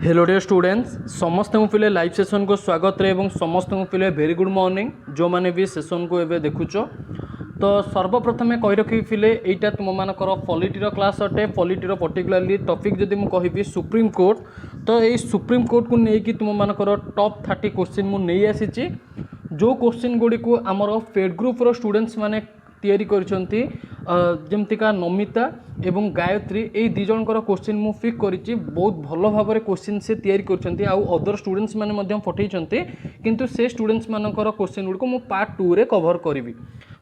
Hello dear students, समस्त पिले live session को स्वागत रे एवं समस्त पिले वेरी गुड मॉर्निंग जो माने भी सेशन को एवं देखुच। तो सर्वप्रथमे कही रखी पिले एटा तुम मानकर पॉलिटीर क्लास अटे। पॉलिटीर पर्टिकुलरली टॉपिक जदि मु कहि सुप्रीम कोर्ट, तो ये सुप्रीम कोर्ट को लेकिन तुम मानकर टॉप 30 क्वेश्चन मु नहीं आसी। जो क्वेश्चन गुड़ी को आमर फेड ग्रुप रो स्टूडेंट्स माने तैयारी करछंती, जमतिका नमिता एवं गायत्री ये दी जनकर क्वेश्चन मु पिक करिछि। बहुत भल भाव क्वेश्चन से तैयारी करछंती आउ अदर स्टूडेंट्स माने मध्यम पठेइछंती, किंतु से स्टूडेंट्स मानकर क्वेश्चन गुडी को मु पार्ट 2 रे कवर करिवि।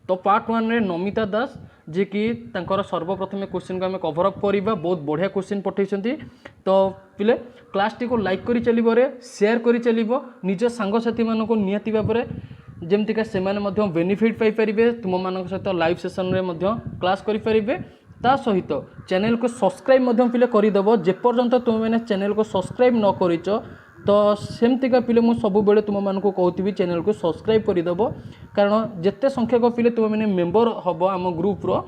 तो पार्ट 1 रे नमिता दास जे कि तांकर सर्वप्रथमे क्वेश्चन को आम कवर अप करिबा। बहुत बढ़िया क्वेश्चन पठेइछंती। तो पिले क्लास टी को लाइक करि चलिबो रे, शेयर करि चलिबो, निज सांग साथी मानको को नियति भाबरे जमतिका से बेनिफिट पाई परिबे। तुम मान सहित लाइव सेशन रे मध्य क्लास करि परिबे। ता सहित चैनल को सब्सक्राइब मध्य पिले करिदेव। जेपर्यंत तुम मैंने चैनल को सब्सक्राइब न करिच तो सेमतिका पिले मु सब बेले तुम मान को कहूथि चैनल को सब्सक्राइब करिदेव, कारण जिते संख्यक पिले तुम मैंने मेंबर हम आम ग्रुप रो,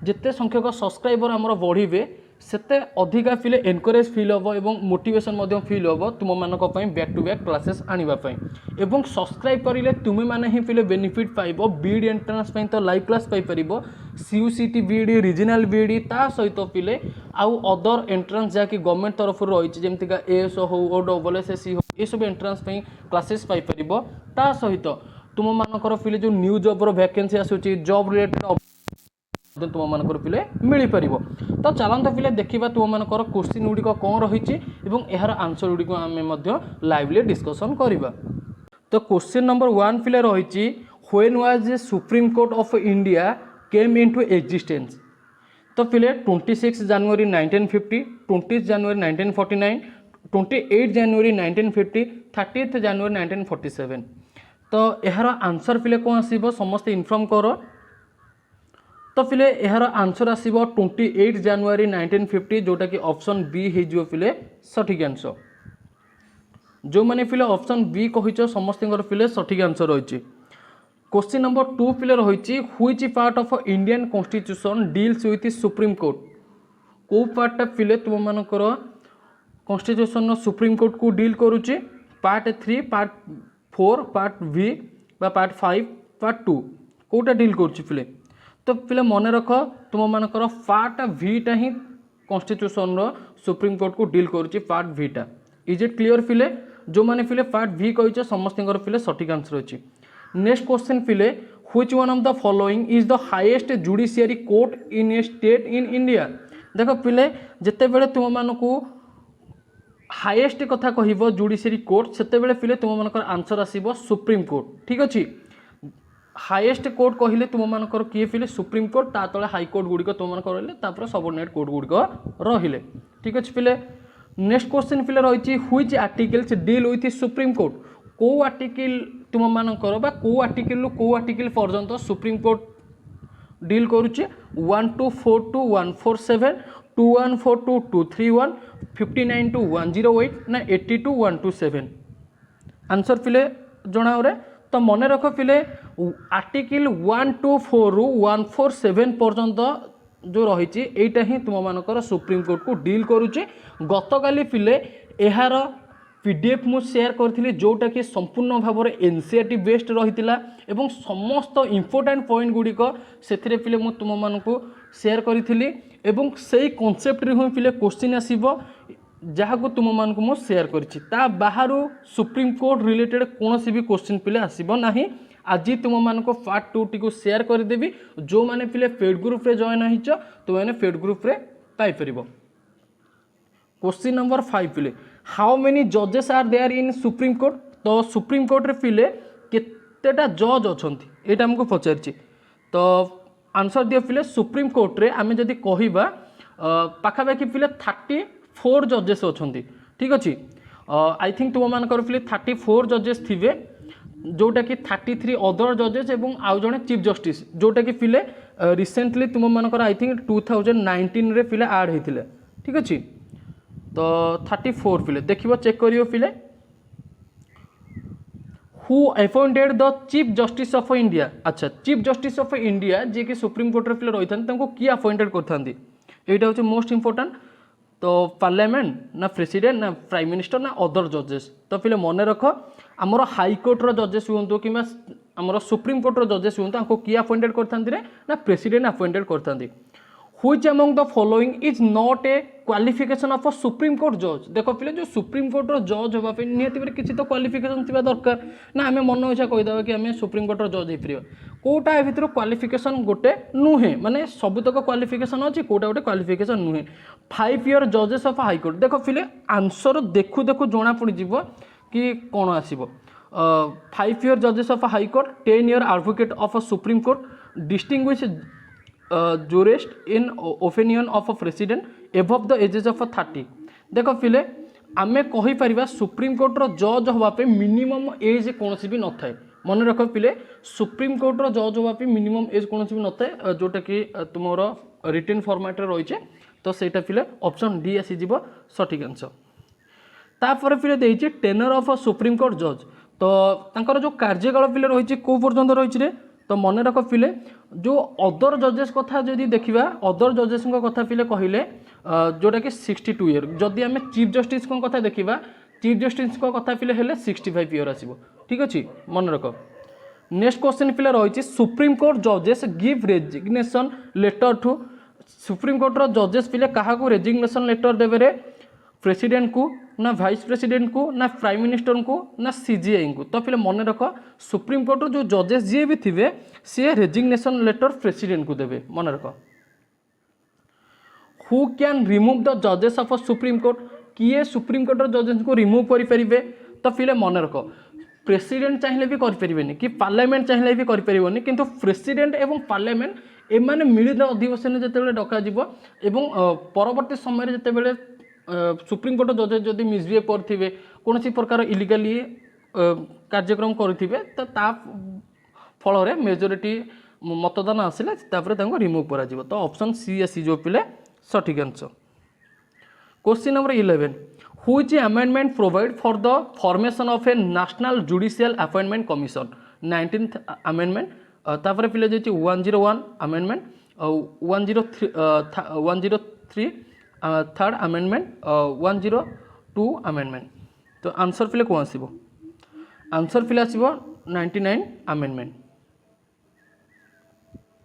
जिते संख्यक सब्सक्राइबर आमर बढ़िबे सेते अधिका पिले एनकरेज फील हम एवं मोटिवेशन मध्य फील हम तुम मानक पई बैक टू बैक क्लासेस आनिबा पई। एवं सब्सक्राइब करिले तुमे माने ही पिले बेनिफिट पाइबो। बीडी एंट्रेंस पई तो लाइव क्लास पाई परिबो, सीयूसीटी बीडी, रीजनल बीडी, ता सहित पिले आउ अदर एंट्रेंस जाकी गवर्नमेंट तरफ रही जेमतिका एएस हो ओडब्ल्यूएसएससी हो ये सब एंट्रेंस पई क्लासेस पाई परिबो। ता सहित तुम मानकर पिले जो न्यू जॉब रो वैकेंसी आसुची, जॉब रिलेटेड तुम मानकर पिले मिल पार। तो चलता पिले देखा तुम मानकर क्वेश्चन गुड़िक कौन रही यार आंसर गुड़िक आम लाइवली डिस्कसन करवा। तो क्वेश्चन नंबर 1 पिले रही when was the Supreme Court of India came into existence. तो पिले 26 जनवरी 1950, 20 जनवरी 1949, 28 जनवरी 1950, 30 जनवरी 1947। तो यार आंसर पिले कौन आसो समस्त इनफॉर्म कर। तो पिले यार आंसर आसो 28 जनवरी 1950, जोटा कि ऑप्शन बी हो पिले सठिक आंसर। जो मैंने पिले ऑप्शन बी कही समस्त पिले सठिक आंसर रही। क्वेश्चन नंबर 2 पिले रही which part of Indian constitution deals with supreme court. को पार्टा पिले तुम मानकर कॉन्स्टिट्यूशन सुप्रीम कोर्ट को डील करुचे। पार्ट 3, पार्ट 4, पार्ट वी बा पार्ट 5, पार्ट 2 कोटा डील करुचे पिले। तो पिले मन रख तुम मानकर पार्ट वीटा ही कॉन्स्टिट्यूशन रो सुप्रीम कोर्ट को डील करुचे, part Vita. Is it clear पिले? जो माने पिले पार्ट वी कही समस्त पिले सठिक आंसर अच्छी। नेक्स्ट क्वेश्चन पिले which one of the following is the highest judiciary court in A state in India. देख पिले जिते बेले तुम मानकू हाईएस्ट कथा कहब जुडिशियरी कोर्ट सेते बेले पिले तुम मानकर आंसर आसीबो सुप्रीम कोर्ट। ठीक अच्छे। हाईएस्ट कोर्ट कहले तुम मानकर किए पिले सुप्रीम कोर्ट, ता तले हाई कोर्ट गुड़िक तुम मानकर रहिले, तापर सबऑर्डिनेट कोर्ट गुड़िक रहिले। ठीक अच्छे पिले। नेक्स्ट क्वेश्चन पिले रही which articles deal with supreme court. को आर्टिकल तुम मानकर बा को आर्टिकल लो को आर्टिकल पर्यंत सुप्रीम कोर्ट डील करुचे। 1242-147, 2142-231, 59-108 ना 80-127। आंसर पिले जनाओ रे। तो मन रख पिले आर्टिकल 124 रु 147 पर्यंत जो रही एटा ही तुम मानकर सुप्रीम कोर्ट को डील करुचे। गतकाली पिले यार पीडीएफ मु शेयर करथिली जोटा कि संपूर्ण भाव में एनसीईआरटी बेस्ड रही एवं समस्त इंपोर्टेंट पॉइंट गुड़िक से पिले मु तुम मानकू शेयर करी एवं से कॉन्सेप्ट रे पिले क्वेश्चन आसीबो जहाँ को तुम मानक मु शेयर करिछि। ता बाहरु सुप्रीम कोर्ट रिलेटेड कौन भी क्वेश्चन पिले आसीबो नाही। आज तुम मानक पार्ट 2 टी को शेयर करदेवी। जो माने पिले फेड ग्रुप रे जॉइन होइछ तो मैंने फेड ग्रुप रे पाई परिबो। क्वेश्चन नंबर 5 पिले हाउ मेनी जजेस are there in Supreme Court. तो सुप्रीम कोर्ट रे पिले केतेटा जज अछंती एटा हमको पचारछि। तो आंसर दियो पिले सुप्रीम कोर्ट रे आमे जदी कहिबा पाखापाखि पिले 34 जजेस अछंती। ठीक अच्छे। आई थिंक तुम मानकर पिले 34 जजेस थिबे, जोटा कि 33 अदर जजेस एवं आउ जने चीफ जस्टिस, जोटा कि पिले रिसेंटली तुम मानकर आई थिंक 2019 रे पिले ऐड होइथिले। ठीक अच्छे। तो 34 पिले देखिबो चेक करियो पिले who appointed the chief justice of India. अच्छा, चीफ जस्टिस ऑफ इंडिया जे कि सुप्रीम कोर्ट रे पिले रहिथान तांको की अपॉइंटेड करथांती, एटा होचे मोस्ट इंपोर्टेंट। तो पार्लियामेंट ना प्रेसिडेंट ना प्राइम मिनिस्टर ना अदर जजेस। तो फिले मन रख आमर हाईकोर्टर जजेस हूँ कि आमर सुप्रीम कोर्टर जजेस हूँ किए अपॉइंटेड करते ना प्रेसिडेंट अपॉइंटेड करते। Which among the following is not a qualification of a Supreme Court जज। देख पिले जो सुप्रीम कोर्टर जज होगा निहती किसी तो क्वालिफिकेशन थी दरकार ना आम मन इच्छा कहीदेव कि आम सुप्रीम कोर्टर जज हो पार कौटा ए भर क्वालिफिकेशन गोटे नुहे माने सबुतक क्वालिफिकेशन अच्छी कौटा गोटे क्वालिफिकेशन नुहे। 5 ईयर जजेस ऑफ हाईकोर्ट देख पिले आंसर देखु देखु जना पड़ कि कौन आसो 5 ईयर जजेस of high court 10 year advocate of a Supreme Court distinguish jurist in opinion of a president above the ages of 30। देख पिले आमे कहीपर सुप्रीम कोर्टर जज होगापे मिनिमम एज कौन भी न थाए मन रख पिले सुप्रीम कोर्टर जज होगापे मिनिमम एज कौन भी न थाए जोटा कि तुम रिटन फॉर्मेट रही तो सेटा पिले ऑप्शन डी आसीज सठिक आंसर। तापर पिले देइछि tenure of a Supreme Court जज तो तांकर जो कार्यकाल पिले रही को पर्यंत रही तो मन रख पिले जो अदर जजेस कथा जदि देखा अदर जजेस कथा पिले कहले जोटा कि 62 ईयर जदि आम चीफ जस्टिस कथा देखा चीफ जस्टिस कथा पिले हेले 65 ईयर आसो ठीक अच्छे मन रख। नेक्स्ट क्वेश्चन पिले रही सुप्रीम कोर्ट जजेस give resignation letter to Supreme कोर्टर जजेस पिले क्या रेजिग्नेशन लेटर देवे रे प्रेसिडेंट को ना वाइस प्रेसिडेंट को ना प्राइम मिनिस्टर को ना सीजीआई को। तो फिर मन रख सुप्रीम कोर्ट जो जजेस जी भी थे सी रेजिग्नेशन लेटर प्रेसिडेंट को देवे मन रख। हु कैन रिमूव द जजेस ऑफ अ सुप्रीम कोर्ट किए सुप्रीम कोर्टर जजेस को रिमूव करें तो फिर मन रख प्रेसिडेंट चाहिए भी करें कि पार्लियामेंट चाहिए भी करें किंतु प्रेसिडेंट एवं पार्लियामेंट एमाने मिलित अधिवेशन जो डक परवर्ती समय जितेबाला सुप्रीम कोर्ट जजेस जदि मिसबिहेव करथिबे कौन प्रकार इलिगाली कार्यक्रम करुथिबे तो ता फल रे मेजोरिटी मतदान आसिले तापर तांको रिमूव करा जिवो। तो ऑप्शन सी आसी जो पिले सठिक answer. Question number 11 which amendment provide for the formation of A national judicial appointment commission 19th amendment तापर पिले जे 101 अमेंडमेंट 103 थर्ड अमेंडमेंट 102 अमेंडमेंट। तो आंसर फिले कौन आसो आंसर फिले आसो 99 amendment.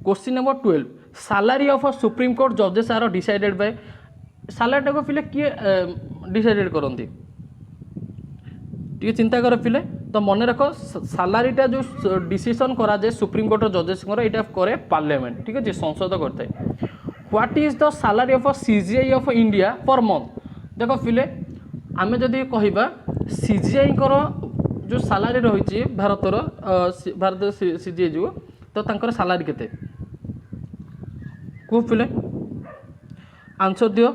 Question number 12 salary of a Supreme Court जजेस are decided by salary को फिले किए डिसाइडेड करती टी चिंता कर फिले। तो मन रख सैलरीटा जो डिसीजन करा जाए सुप्रीम कोर्ट जजेस यहाँ करे पार्लियामेंट ठीक अच्छे संसद करता है। What is the salary of a CGI of India per month. देख फिले आम जदि कहवा सीजीआई जो सैलरी रही भारतर भारत सीजीआई जो तो तांकर सैलरी केते कह पिले आंसर दियो।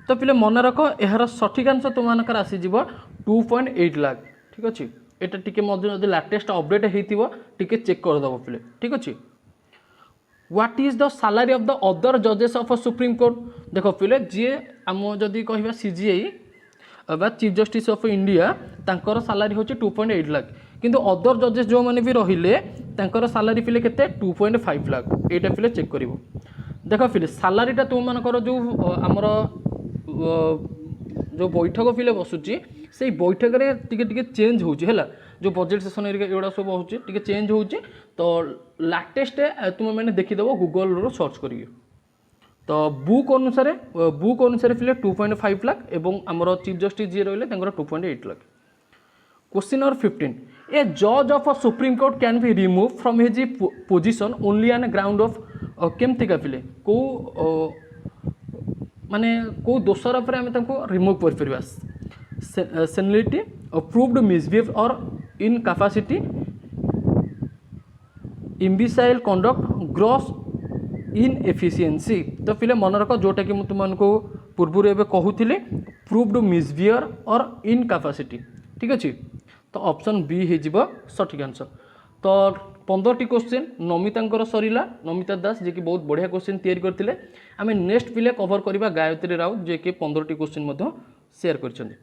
तो पिले मन रख यार सठिक आंसर तुम मानकर आसीज 2.8 लाख ठीक अच्छे यहाँ टी लाटेस्ट अपडेट होती टी चेक करदेव पिले ठीक अच्छे। What is the salary of the other जजेस ऑफ अ सुप्रीम कोर्ट। देख पिले जी आम जदि कह सीजीआई बा चीफ जस्टिस ऑफ इंडिया तांकर सैलरी होची 2.8 लाख किंतु अदर जजेस जो मैंने भी रहिले तांकर सैलरी पिले केते 2.5 लाख एटा पिले चेक करिवो। देख पिले सैलरीटा तुम मानकर जो आमर जो बैठक पिले बसुची से बैठक रे टिके चेंज होची हैला जो बजेट सेशन एगुड़ा सब होची टिके चेंज होची तो लाटेस्ट तुम मैंने देखीदेव गूगल रो सर्च करिए। तो बुक अनुसार फिले 2.5 लाख एवं आमर चीफ जस्टिस जी रहिले 2.8 लाख। क्वेश्चन नंबर 15 ए जज of a Supreme court can be remove from his position only on ground of केमती पिले को माने को दोषर पर आम रिमूव कर सेनिलिटी प्रूव्ड मिसबिहेव और इनकैपेसिटी इम्बिसाइल कंडक्ट ग्रॉस इनएफिशिएंसी। तो पिले मन रख जोटा कि तुमको पूर्व एवं कहूली प्रूव्ड मिसबिहेव और इनकैपेसिटी ठीक अच्छे। तो ऑप्शन बी हो सठिक आंसर। तो 15टी क्वेश्चन नमिता सरीला नमिता दास जी की बहुत बढ़िया क्वेश्चन तैयारी करते आम नेक्स्ट पिले कवर करवा गायत्री राउत जी की 15टी क्वेश्चन शेयर कर।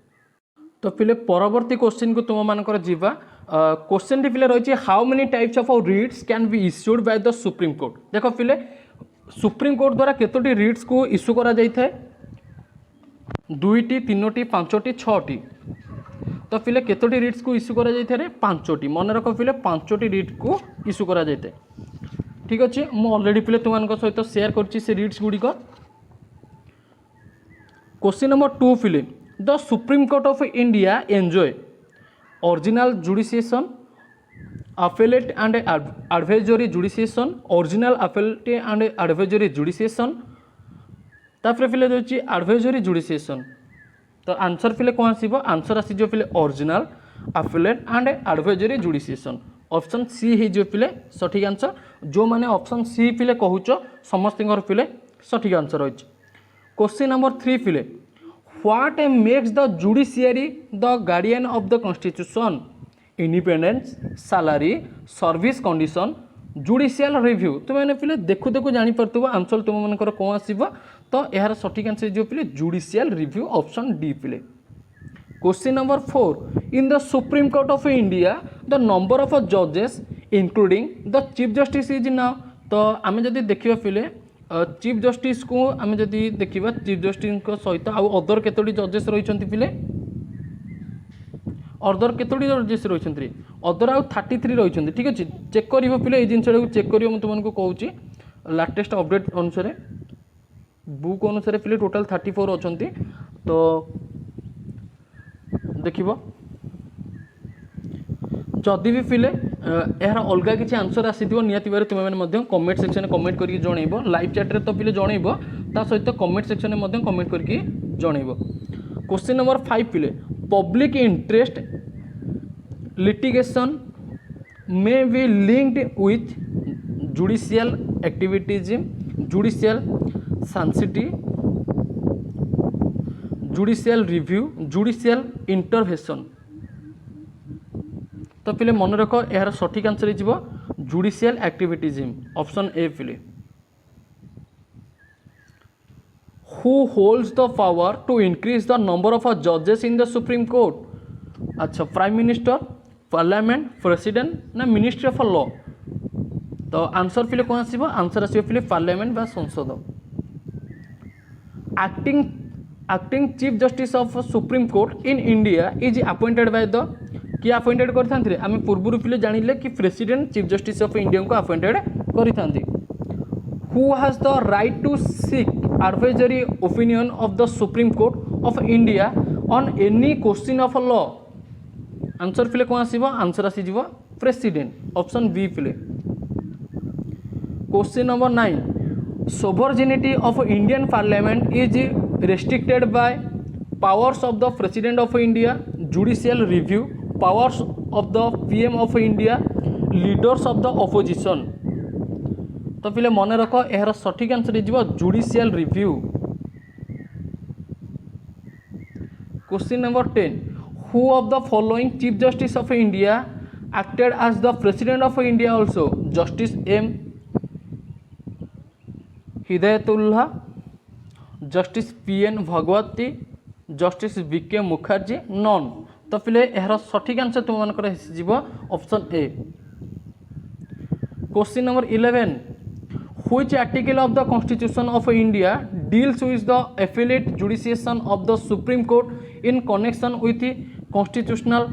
तो पिले परवर्ती क्वेश्चन को तुम मानकर जीवा क्वेश्चन टी पिले रही how many types of writs can be issued by the Supreme Court. देख पिले सुप्रीम कोर्ट द्वारा केतोटी रिट्स को इश्यू करा जाय थाए दुईटी तीनोटी पांचोटी छटी तो फिले केतोटी रिट्स को इश्यू करा जाइए पांचोटी मन रख फिले पांचोटी रिट को इश्यू करा जाइए ठीक अच्छे मुझे अलरेडी फिले तुम सहित सेयार कर रिट्स गुड़िक क्वेश्चन नंबर 2 फिले the Supreme Court of India enjoy original jurisdiction appellate and advisory jurisdiction original appellate and advisory jurisdiction तापर फिले होची advisory jurisdiction तो आंसर फिले कौन आसीबो आंसर आसी जो फिले original appellate and advisory jurisdiction option C हे जो फिले सठिक आंसर जो माने ऑप्शन सी फिले कहूचो समस्त फिले सठिक आंसर होची question number 3 field what makes the judiciary the guardian of the constitution independence salary service condition judicial review तुम फिले देखु देखु जापर आंसर तुम मनकर कौन आसो तो यार सठिक आंसर जो फिले जुडिशियल रिव्यू ऑप्शन डी फिले question number 4 in the Supreme Court of India the number of जजेस including the chief justice is now तो आम जदि देखा फिले चीफ जस्टिस को आम जदि देखा चीफ जस्टिस सहित आउ अदर केतोटी जजेस रही फिले अदर केतोटी जजेस रही अदर आउ 33 रही ठीक अच्छे चेक कर पिले जिनसा चेक कर तुमको कहूँ लाटेस्ट अपडेट अनुसार बुक अनुसार पिले टोटाल 34 अच्छा तो देख जदि भी फिले यार अलग किसी आंसर आसीथिबो निहाती भाବରେ तुम मैंने कमेंट सेक्शन में कमेंट करके जनइबो लाइव चैट रे तो पिले जनइबो ता सहित कमेंट सेक्शन में कमेंट करके जनइबो क्वेश्चन नंबर 5 पिले public interest litigation may be linked with judicial activities judicial sensitive judicial review judicial intervention तो फिले मन रख यार सठिक आंसर हो जुडिशियल एक्टिविटीज ऑप्शन ए फिले who holds the power to increase the number of जजेस इन द सुप्रीम कोर्ट अच्छा प्राइम मिनिस्टर पार्लियामेंट प्रेसिडेंट ना मिनिस्ट्री ऑफ लॉ तो आंसर फिले कौन आसो आंसर आसो फिले पार्लियामेंट बा संसद acting chief justice of Supreme Court in India is appointed by the किए अपॉइंटेड करते आम पूर्व फिले जानिले कि president chief justice of India को अपॉइंटेड करते who has the right to seek advisory opinion of the Supreme Court of India on any question of law answer फिले कौन आसो आंसर आसीज प्रेसिडेंट ऑप्शन बी फिले question number 9 sovereignty of Indian parliament is restricted by powers of the president of India judicial review powers of the PM of India leaders of the opposition तो फिले मन रख यार सठिक answer हो judicial review question number 10 who of the following chief justice of India acted as the president of India also justice M Hidayatullah justice P N. Bhagwati justice V K. Mukherjee none तो फिले यार सठिक आंसर तुम मानकर option A question number 11 which article of the constitution of India deals with the appellate jurisdiction of the Supreme Court in connection with constitutional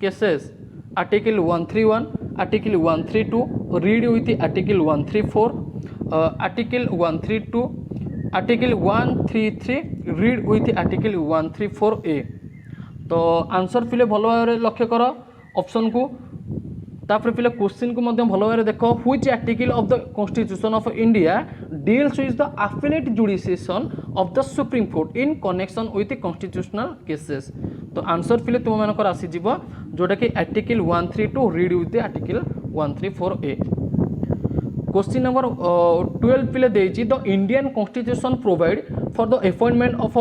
cases article 131 article 132 read with article 134 article 132 article 133 read with article 134A तो answer फिले भल भाव लक्ष्य कर option को तापर फिले question को भल भाव देख which article of the constitution of India deals with the appellate jurisdiction of the Supreme Court in connection with constitutional cases तो आंसर फिले तुम मानकर आसीज जोटा कि article 132 read with article 134A question number 12 पिले देछि the Indian constitution provide for the appointment of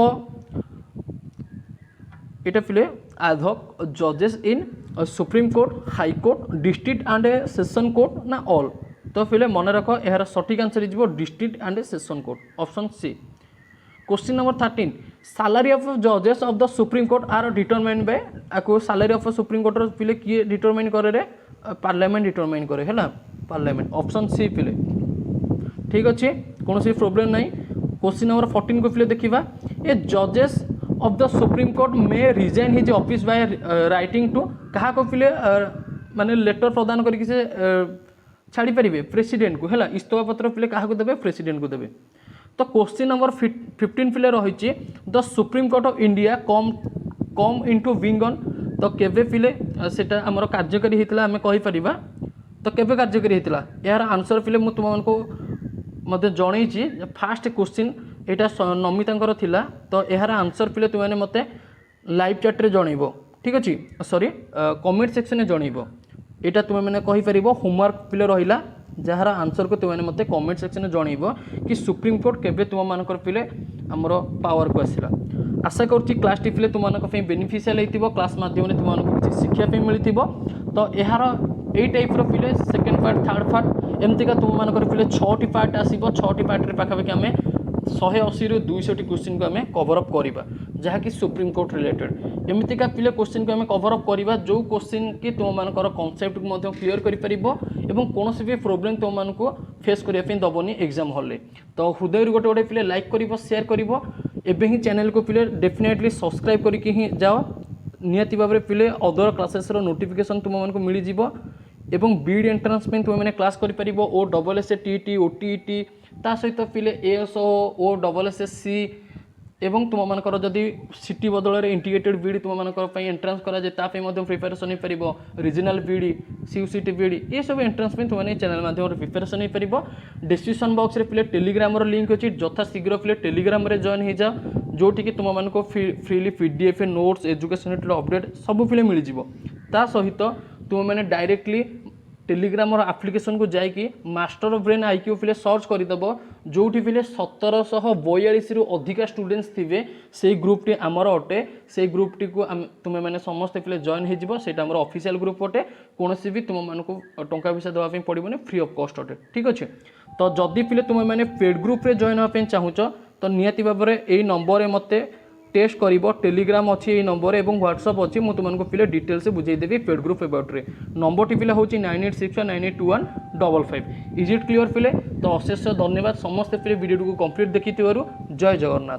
इटा फिले ad hoc जजेस in Supreme Court High Court district and session court ना ऑल तो फिले मन रख यार सठिक आंसर हो district and session court option C question number 13 salary of जजेस of the Supreme Court are determined by आको सैलरी ऑफ सुप्रीम कोर्ट फिले किए डिटरमाइन करे रे पार्लियामेंट डिटरमाइन करे हैला पार्लियामेंट ऑप्शन सी फिले ठीक अच्छे कौन सी प्रोब्लेम नहीं क्वेश्चन नंबर 14 को फिले देखा ए जजेस of the Supreme Court may resign his office by writing to क्या फिले माने लेटर प्रदान करके से छाड़ी पारे प्रेसिडेंट को है इस्तफा पत्र फिले क्या देवे प्रेसिडेंट को देवे। तो क्वेश्चन नंबर 15 फिले रही the Supreme Court of India come into wing on तो केवे फिले सेटा आमर कार्यकारी होता आम कहीपर तो केवे कार्यकारी होता यार आंसर फिले मुझे तुमको मत जन फास्ट क्वेश्चन यहाँ नमिता थिला तो यार आंसर फिले तुमने मत लाइव चैट रे जनइब ठीक अच्छे सॉरी कमेंट सेक्शन में जनइब यहाँ तुम मैंने कहीपर होमवर्क फिले रहा जार आंसर को तुमने मत कमेंट सेक्शन में जनइब कि सुप्रीम कोर्ट केवे तुम मानकर फिले आमर पावर को आसला। आशा करुँची क्लास टी फिले तुम बेनिफिशियल होती क्लास मध्यम तुमको किसी शिक्षा मिली तो यार यही टाइप्र फिले सेकेंड पार्ट थर्ड पार्ट एमतीका तुम मानकर फिले 6टी पार्ट आसो 6टी पार्ट पाखापाखि आम 180 रू 200 क्वेश्चन को आम कवरअप करवा जहाँकि सुप्रीम कोर्ट रिलेटेड एमतीका पिले क्वेश्चन को आम कवरअप करवा जो क्वेश्चन कि तुम मानकर कॉन्सेप्ट को क्लीयर कर कौन भी प्रोब्लेम तुम मानक फेस करने दबनी एग्जाम हॉल तो हृदय गोटे गोटे पिले लाइक कर शेयर कर ही चैनल को पिले डेफिनेटली सब्सक्राइब करके ही जाओ निहाती भाव में पिले अदर क्लासेस नोटिफिकेशन तुमको मिल जाव एवं बीड एंट्रांस में तुम मैंने क्लास कर O double S T OTT ता सहित पिले ASO O double S S C एवं तुम मानकर जदि सिटी बदल इंटीग्रेटेड बीडी तुम मानकर एंट्रांस कराए प्रिपेरेसन हो रीजनल बीडी सीयूसीटी बीडी ये सब एंट्रांस में तुमने चैनल माध्यम प्रिपेरेसन हो डिस्क्रिप्शन बॉक्स रे पिले टेलीग्राम लिंक अच्छी यथा शीघ्र पिले टेलीग्राम रे जॉइन हो जाओ जोटि तुम मानक freely PDF notes education update सब फिले मिल जाव सहित तुम मैंने डायरेक्टली टेलीग्राम आप्लिकेशन को जाकि मास्टर ब्रेन आईक्यू फिले सर्च करदेव जो फिले 1742 रु अधिका स्टूडेंट्स थे से ग्रुप टी आमर अटे से ग्रुप टी को तुम्हें मैंने समस्ते फिले जॉइन हो ऑफिशियल ग्रुप अटे कौन भी तुम मानक टंका पैसा देवाई पड़ोनी फ्री ऑफ कॉस्ट अटे ठीक अच्छे। तो जदि फिले तुम्हें मैंने पेड ग्रुप रे जॉइन होगा चाहूच तो निहाती भाव में यही नंबर मत टेस्ट कर टेलीग्राम अच्छी ये नंबर और व्हाट्सअप अच्छी मुझे तुमको पिले डिटेल्स बुझेदेवी पेड ग्रुप अबाउट रे नंबर टी पिले हूँ 9861982155 इज इट क्लियर पिले तो अशेष धन्यवाद समस्ते पिले वीडियो को कंप्लीट देखी जय जगन्नाथ।